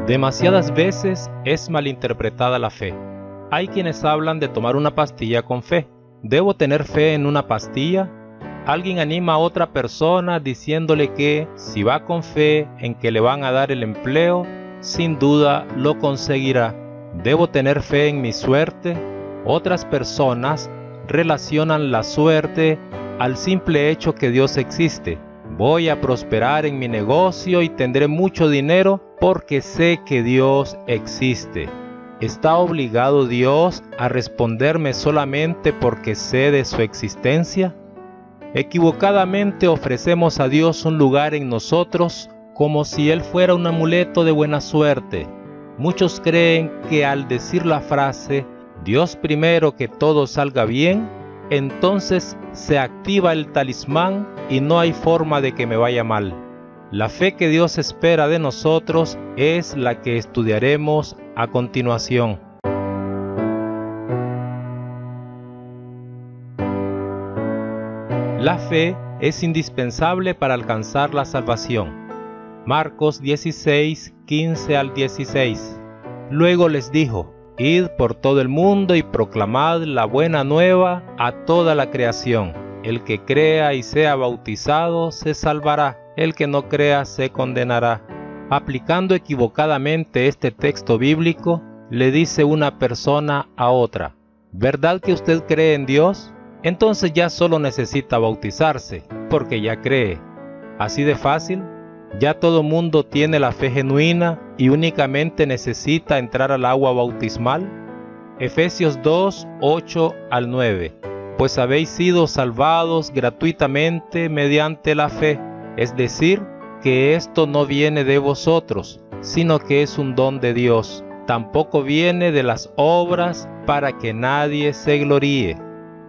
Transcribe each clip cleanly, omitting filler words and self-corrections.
Demasiadas veces es malinterpretada la fe. Hay quienes hablan de tomar una pastilla con fe. ¿Debo tener fe en una pastilla? Alguien anima a otra persona diciéndole que si va con fe en que le van a dar el empleo, sin duda lo conseguirá. ¿Debo tener fe en mi suerte? Otras personas relacionan la suerte al simple hecho que Dios existe. Voy a prosperar en mi negocio y tendré mucho dinero porque sé que Dios existe. ¿Está obligado Dios a responderme solamente porque sé de su existencia? Equivocadamente ofrecemos a Dios un lugar en nosotros como si Él fuera un amuleto de buena suerte. Muchos creen que al decir la frase Dios primero que todo salga bien, entonces se activa el talismán y no hay forma de que me vaya mal. La fe que Dios espera de nosotros es la que estudiaremos a continuación. La fe es indispensable para alcanzar la salvación. Marcos 16, 15 al 16. Luego les dijo: Id por todo el mundo y proclamad la buena nueva a toda la creación. El que crea y sea bautizado se salvará, el que no crea se condenará. Aplicando equivocadamente este texto bíblico, le dice una persona a otra: ¿verdad que usted cree en Dios? Entonces ya solo necesita bautizarse, porque ya cree. Así de fácil. Ya todo mundo tiene la fe genuina y únicamente necesita entrar al agua bautismal. Efesios 2, 8 al 9. Pues habéis sido salvados gratuitamente mediante la fe, es decir, que esto no viene de vosotros, sino que es un don de Dios. Tampoco viene de las obras para que nadie se gloríe.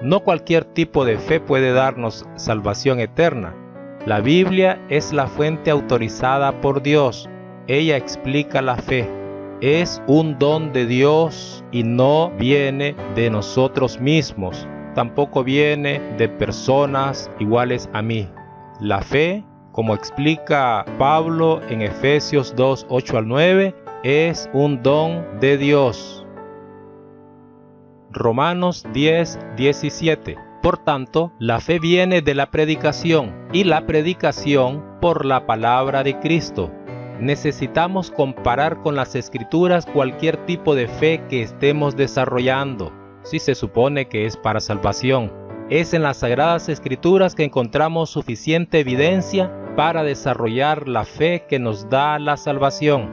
No cualquier tipo de fe puede darnos salvación eterna. La Biblia es la fuente autorizada por Dios. Ella explica la fe. Es un don de Dios y no viene de nosotros mismos. Tampoco viene de personas iguales a mí. La fe, como explica Pablo en Efesios 2, 8 al 9, es un don de Dios. Romanos 10, 17. Por tanto, la fe viene de la predicación y la predicación por la palabra de Cristo. Necesitamos comparar con las Escrituras cualquier tipo de fe que estemos desarrollando, si se supone que es para salvación. Es en las Sagradas Escrituras que encontramos suficiente evidencia para desarrollar la fe que nos da la salvación.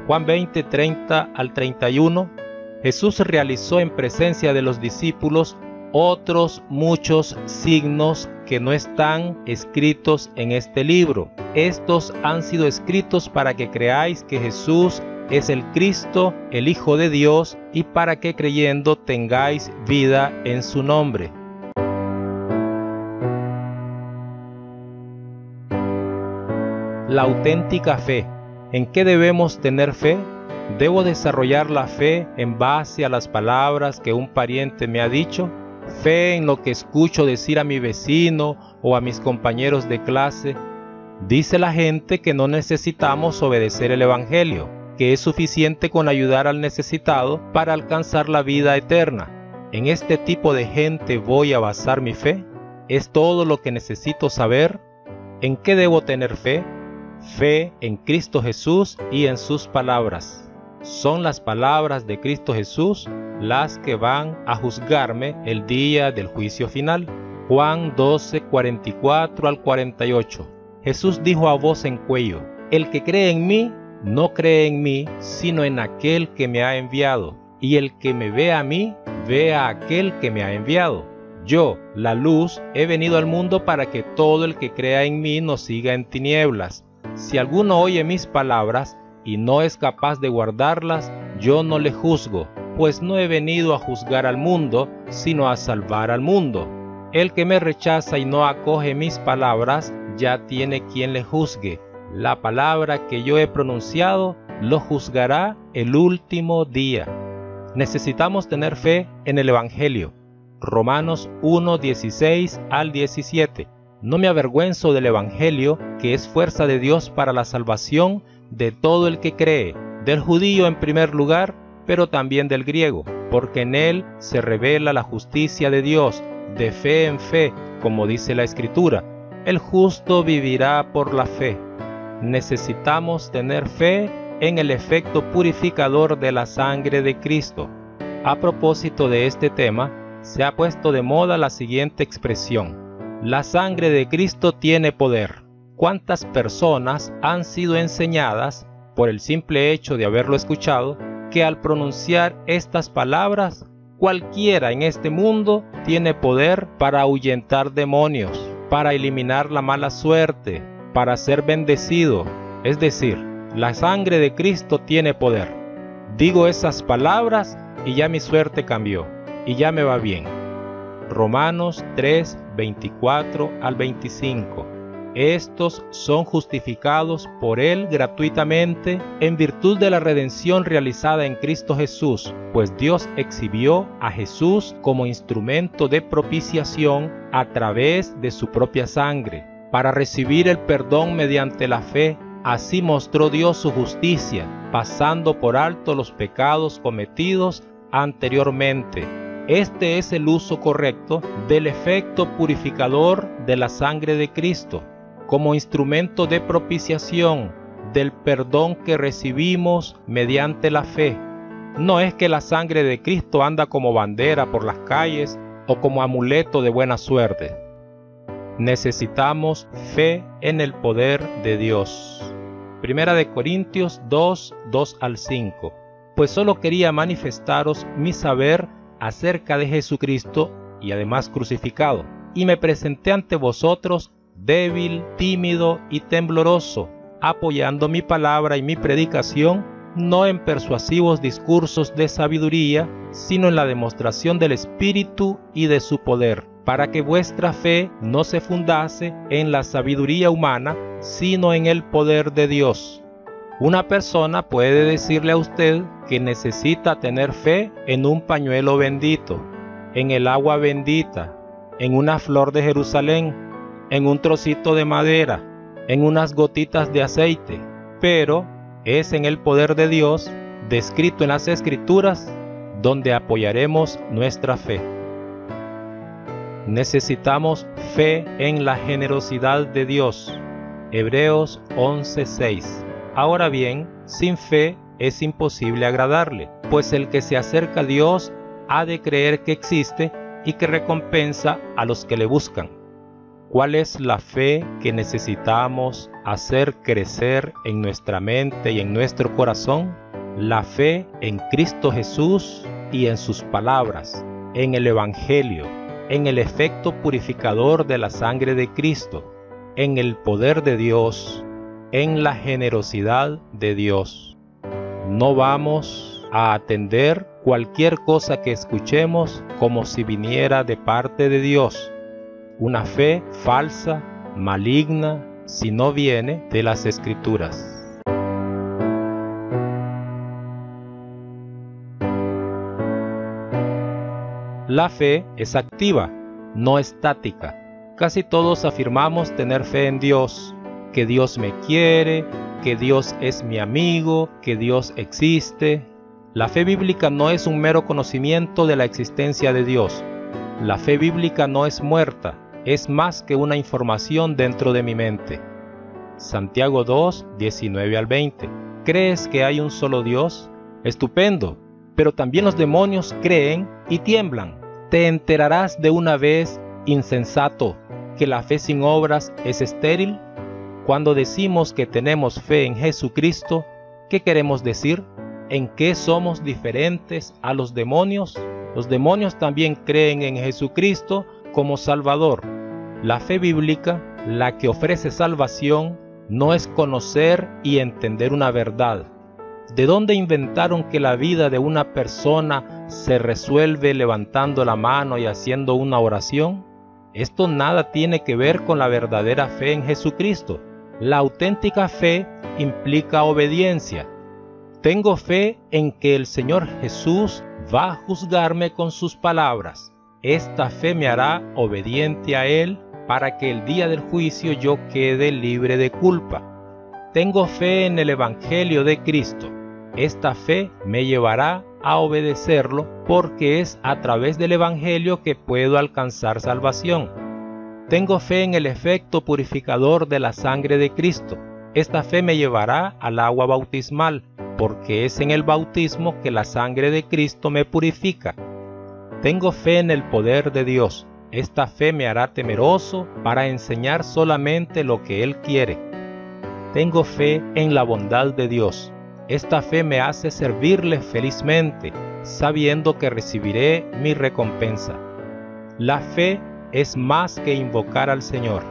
Juan 20, 30 al 31. Jesús realizó en presencia de los discípulos otros muchos signos que no están escritos en este libro. Estos han sido escritos para que creáis que Jesús es el Cristo, el Hijo de Dios, y para que creyendo tengáis vida en su nombre. La auténtica fe. ¿En qué debemos tener fe? ¿Debo desarrollar la fe en base a las palabras que un pariente me ha dicho? ¿Fe en lo que escucho decir a mi vecino o a mis compañeros de clase? Dice la gente que no necesitamos obedecer el Evangelio, que es suficiente con ayudar al necesitado para alcanzar la vida eterna. ¿En este tipo de gente voy a basar mi fe? ¿Es todo lo que necesito saber? ¿En qué debo tener fe? Fe en Cristo Jesús y en sus palabras. Son las palabras de Cristo Jesús las que van a juzgarme el día del juicio final. Juan 12, 44 al 48. Jesús dijo a voz en cuello: el que cree en mí, no cree en mí, sino en aquel que me ha enviado. Y el que me ve a mí, ve a aquel que me ha enviado. Yo, la luz, he venido al mundo para que todo el que crea en mí no siga en tinieblas. Si alguno oye mis palabras y no es capaz de guardarlas, yo no le juzgo, pues no he venido a juzgar al mundo, sino a salvar al mundo. El que me rechaza y no acoge mis palabras, ya tiene quien le juzgue. La palabra que yo he pronunciado lo juzgará el último día. Necesitamos tener fe en el Evangelio. Romanos 1, 16 al 17. No me avergüenzo del Evangelio, que es fuerza de Dios para la salvación de todo el que cree. del judío en primer lugar, pero también del griego, porque en él se revela la justicia de Dios, de fe en fe, como dice la Escritura. El justo vivirá por la fe. Necesitamos tener fe en el efecto purificador de la sangre de Cristo. A propósito de este tema, se ha puesto de moda la siguiente expresión: la sangre de Cristo tiene poder. ¿Cuántas personas han sido enseñadas, por el simple hecho de haberlo escuchado, que al pronunciar estas palabras, cualquiera en este mundo tiene poder para ahuyentar demonios, para eliminar la mala suerte, para ser bendecido? Es decir, la sangre de Cristo tiene poder. Digo esas palabras y ya mi suerte cambió, y ya me va bien. Romanos 3, 24 al 25. Estos son justificados por Él gratuitamente en virtud de la redención realizada en Cristo Jesús, pues Dios exhibió a Jesús como instrumento de propiciación a través de su propia sangre, para recibir el perdón mediante la fe. Así mostró Dios su justicia, pasando por alto los pecados cometidos anteriormente. Este es el uso correcto del efecto purificador de la sangre de Cristo, como instrumento de propiciación del perdón que recibimos mediante la fe. No es que la sangre de Cristo anda como bandera por las calles o como amuleto de buena suerte. Necesitamos fe en el poder de Dios. Primera de Corintios 2, 2 al 5. Pues solo quería manifestaros mi saber acerca de Jesucristo y además crucificado, y me presenté ante vosotros débil, tímido y tembloroso, apoyando mi palabra y mi predicación no en persuasivos discursos de sabiduría, sino en la demostración del Espíritu y de su poder, para que vuestra fe no se fundase en la sabiduría humana, sino en el poder de Dios. Una persona puede decirle a usted que necesita tener fe en un pañuelo bendito, en el agua bendita, en una flor de Jerusalén, en un trocito de madera, en unas gotitas de aceite, pero es en el poder de Dios, descrito en las Escrituras, donde apoyaremos nuestra fe. Necesitamos fe en la generosidad de Dios. Hebreos 11:6. Ahora bien, sin fe es imposible agradarle, pues el que se acerca a Dios ha de creer que existe y que recompensa a los que le buscan. ¿Cuál es la fe que necesitamos hacer crecer en nuestra mente y en nuestro corazón? La fe en Cristo Jesús y en sus palabras, en el Evangelio, en el efecto purificador de la sangre de Cristo, en el poder de Dios, en la generosidad de Dios. No vamos a atender cualquier cosa que escuchemos como si viniera de parte de Dios. Una fe falsa, maligna, si no viene de las Escrituras. La fe es activa, no estática. Casi todos afirmamos tener fe en Dios, que Dios me quiere, que Dios es mi amigo, que Dios existe. La fe bíblica no es un mero conocimiento de la existencia de Dios. La fe bíblica no es muerta, es más que una información dentro de mi mente. Santiago 2, 19 al 20. ¿Crees que hay un solo Dios? Estupendo, pero también los demonios creen y tiemblan. Te enterarás de una vez, insensato, que la fe sin obras es estéril. Cuando decimos que tenemos fe en Jesucristo, ¿qué queremos decir? ¿En qué somos diferentes a los demonios? Los demonios también creen en Jesucristo como Salvador. La fe bíblica, la que ofrece salvación, no es conocer y entender una verdad. ¿De dónde inventaron que la vida de una persona se resuelve levantando la mano y haciendo una oración? Esto nada tiene que ver con la verdadera fe en Jesucristo. La auténtica fe implica obediencia. Tengo fe en que el Señor Jesús va a juzgarme con sus palabras. Esta fe me hará obediente a Él para que el día del juicio yo quede libre de culpa. Tengo fe en el Evangelio de Cristo. esta fe me llevará a obedecerlo porque es a través del Evangelio que puedo alcanzar salvación. Tengo fe en el efecto purificador de la sangre de Cristo. Esta fe me llevará al agua bautismal, porque es en el bautismo que la sangre de Cristo me purifica. Tengo fe en el poder de Dios. Esta fe me hará temeroso para enseñar solamente lo que Él quiere. Tengo fe en la bondad de Dios. Esta fe me hace servirle felizmente, sabiendo que recibiré mi recompensa. La fe es más que invocar al Señor.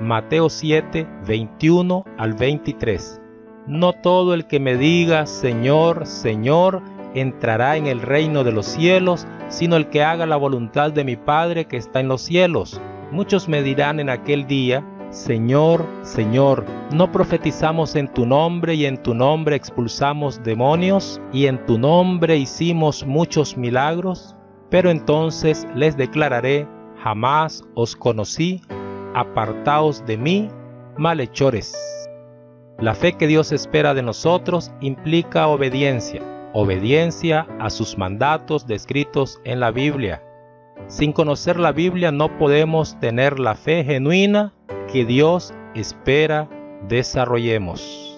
Mateo 7, 21 al 23. No todo el que me diga Señor, Señor, entrará en el reino de los cielos, sino el que haga la voluntad de mi Padre que está en los cielos. Muchos me dirán en aquel día, Señor, Señor, ¿no profetizamos en tu nombre y en tu nombre expulsamos demonios y en tu nombre hicimos muchos milagros? Pero entonces les declararé, jamás os conocí, apartaos de mí, malhechores. La fe que Dios espera de nosotros implica obediencia a sus mandatos descritos en la Biblia. Sin conocer la Biblia no podemos tener la fe genuina que Dios espera desarrollemos.